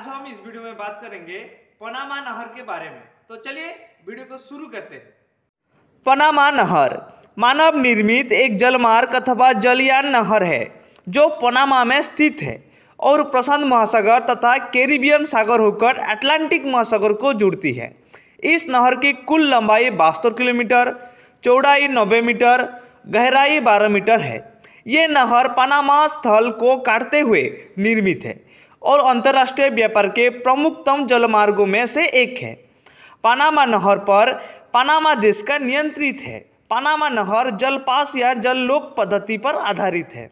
आज हम इस वीडियो में बात करेंगे पनामा नहर के बारे में। तो चलिए वीडियो को शुरू करते हैं। पनामा नहर मानव निर्मित एक जलमार्ग अथवा जलयान नहर है जो पनामा में स्थित है और प्रशांत महासागर तथा कैरिबियन सागर होकर अटलांटिक महासागर को जोड़ती है। इस नहर की कुल लंबाई 72 किलोमीटर, चौड़ाई 90 मीटर, गहराई 12 मीटर है। ये नहर पनामा स्थल को काटते हुए निर्मित है और अंतर्राष्ट्रीय व्यापार के प्रमुखतम जलमार्गों में से एक है। पनामा नहर पर पनामा देश का नियंत्रित है। पनामा नहर जलपास या जललोक पद्धति पर आधारित है।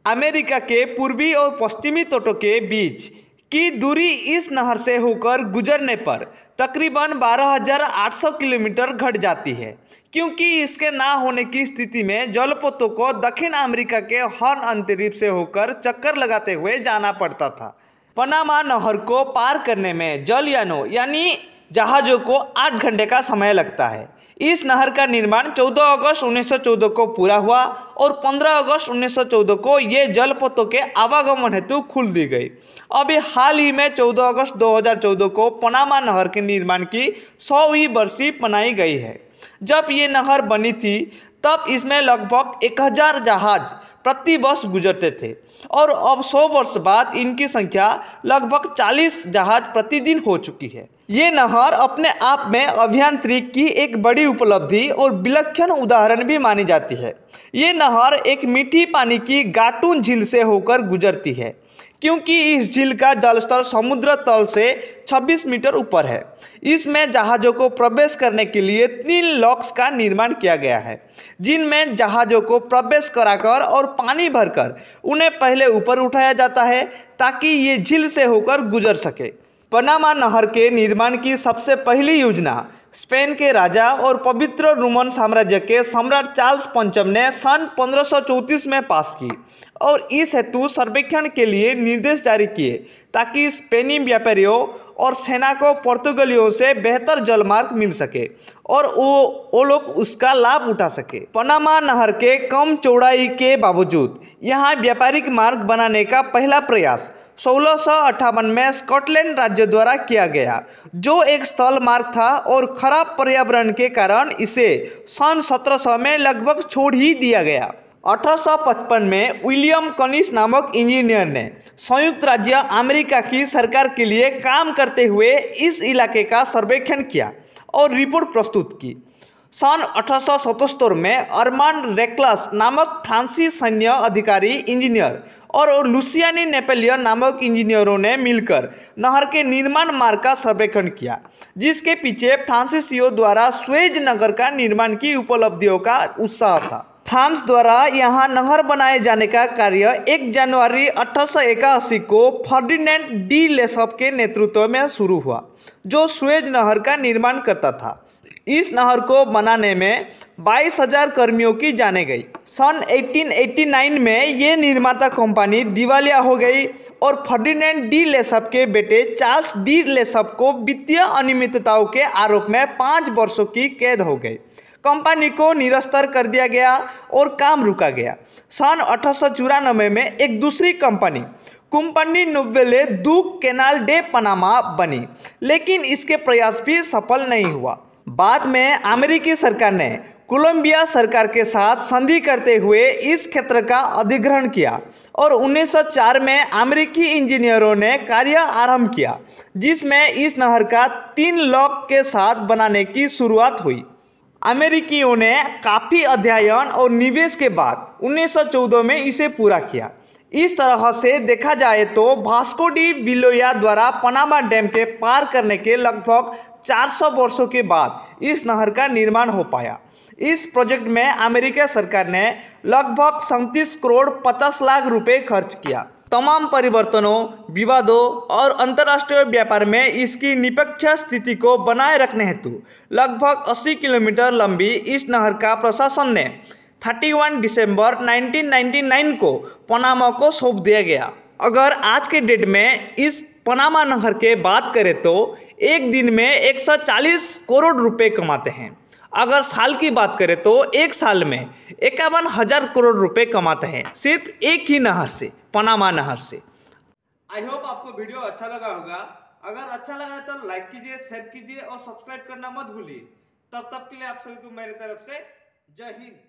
अमेरिका के पूर्वी और पश्चिमी तटों के बीच की दूरी इस नहर से होकर गुजरने पर तकरीबन 12,800 किलोमीटर घट जाती है, क्योंकि इसके ना होने की स्थिति में जलपोतों को दक्षिण अमेरिका के हॉर्न अंतरीप से होकर चक्कर लगाते हुए जाना पड़ता था। पनामा नहर को पार करने में जलयानों यानी जहाज़ों को 8 घंटे का समय लगता है। इस नहर का निर्माण 14 अगस्त 1914 को पूरा हुआ और 15 अगस्त 1914 को ये जलपोतों के आवागमन हेतु खोल दी गई। अभी हाल ही में 14 अगस्त 2014 को पनामा नहर के निर्माण की 100वीं बरसी मनाई गई है। जब ये नहर बनी थी तब इसमें लगभग 1000 जहाज प्रति वर्ष गुजरते थे और अब 100 वर्ष बाद इनकी संख्या लगभग 40 जहाज प्रतिदिन हो चुकी है। ये नहर अपने आप में अभियांत्रिकी की एक बड़ी उपलब्धि और विलक्षण उदाहरण भी मानी जाती है। ये नहर एक मीठी पानी की गाटून झील से होकर गुजरती है, क्योंकि इस झील का जलस्तर समुद्र तल से 26 मीटर ऊपर है। इसमें जहाज़ों को प्रवेश करने के लिए 3 लॉक्स का निर्माण किया गया है, जिनमें जहाज़ों को प्रवेश कराकर और पानी भरकर उन्हें पहले ऊपर उठाया जाता है ताकि ये झील से होकर गुजर सके। पनामा नहर के निर्माण की सबसे पहली योजना स्पेन के राजा और पवित्र रोमन साम्राज्य के सम्राट चार्ल्स पंचम ने सन 1534 में पास की और इस हेतु सर्वेक्षण के लिए निर्देश जारी किए ताकि स्पेनी व्यापारियों और सेना को पुर्तगालियों से बेहतर जलमार्ग मिल सके और वो लोग उसका लाभ उठा सके। पनामा नहर के कम चौड़ाई के बावजूद यहाँ व्यापारिक मार्ग बनाने का पहला प्रयास 1658 में स्कॉटलैंड राज्य द्वारा किया गया, जो एक स्थल मार्ग था और खराब पर्यावरण के कारण इसे सन 1700 में लगभग छोड़ ही दिया गया। 1855 में विलियम कनिस नामक इंजीनियर ने संयुक्त राज्य अमेरिका की सरकार के लिए काम करते हुए इस इलाके का सर्वेक्षण किया और रिपोर्ट प्रस्तुत की। सन 1877 में अर्मांड रेक्लस नामक फ्रांसीसी सैन्य अधिकारी इंजीनियर और लुसियानी नेपोलियन नामक इंजीनियरों ने मिलकर नहर के निर्माण मार्ग का सर्वेक्षण किया, जिसके पीछे फ्रांसीसियों द्वारा सुएज नगर का निर्माण की उपलब्धियों का उत्साह था। फ्रांस द्वारा यहाँ नहर बनाए जाने का कार्य 1 जनवरी 1881 को फर्डिनेंड डी लेसप के नेतृत्व में शुरू हुआ, जो सुएज नहर का निर्माण करता था। इस नहर को बनाने में 22,000 कर्मियों की जाने गई। सन 1889 में ये निर्माता कंपनी दिवालिया हो गई और फर्डिनेंड डी लेसप के बेटे चार्ल्स डी लेसप को वित्तीय अनियमितताओं के आरोप में 5 वर्षों की कैद हो गई। कंपनी को निरस्तर कर दिया गया और काम रुका गया। सन 1894 में एक दूसरी कंपनी नोवेले दू कैनाल डे पनामा बनी, लेकिन इसके प्रयास भी सफल नहीं हुआ। बाद में अमेरिकी सरकार ने कोलंबिया सरकार के साथ संधि करते हुए इस क्षेत्र का अधिग्रहण किया और 1904 में अमेरिकी इंजीनियरों ने कार्य आरंभ किया, जिसमें इस नहर का 3 लॉक के साथ बनाने की शुरुआत हुई। अमेरिकियों ने काफ़ी अध्ययन और निवेश के बाद 1914 में इसे पूरा किया। इस तरह से देखा जाए तो वास्को डी विलोया द्वारा पनामा डैम के पार करने के लगभग 400 वर्षों के बाद इस नहर का निर्माण हो पाया। इस प्रोजेक्ट में अमेरिकी सरकार ने लगभग 37 करोड़ 50 लाख रुपए खर्च किया। तमाम परिवर्तनों, विवादों और अंतर्राष्ट्रीय व्यापार में इसकी निरपेक्ष स्थिति को बनाए रखने हेतु लगभग 80 किलोमीटर लंबी इस नहर का प्रशासन ने 31 दिसंबर 1999 को पनामा को सौंप दिया गया। अगर आज के डेट में इस पनामा नहर के बात करें तो एक दिन में 140 करोड़ रुपए कमाते हैं। अगर साल की बात करें तो एक साल में 51,000 करोड़ रुपए कमाते हैं, सिर्फ एक ही नहर से, पनामा नहर से। आई होप आपको वीडियो अच्छा लगा होगा। अगर अच्छा लगा है तो लाइक कीजिए, शेयर कीजिए और सब्सक्राइब करना मत भूलिए। तब तक के लिए आप सभी को मेरी तरफ से जय हिंद।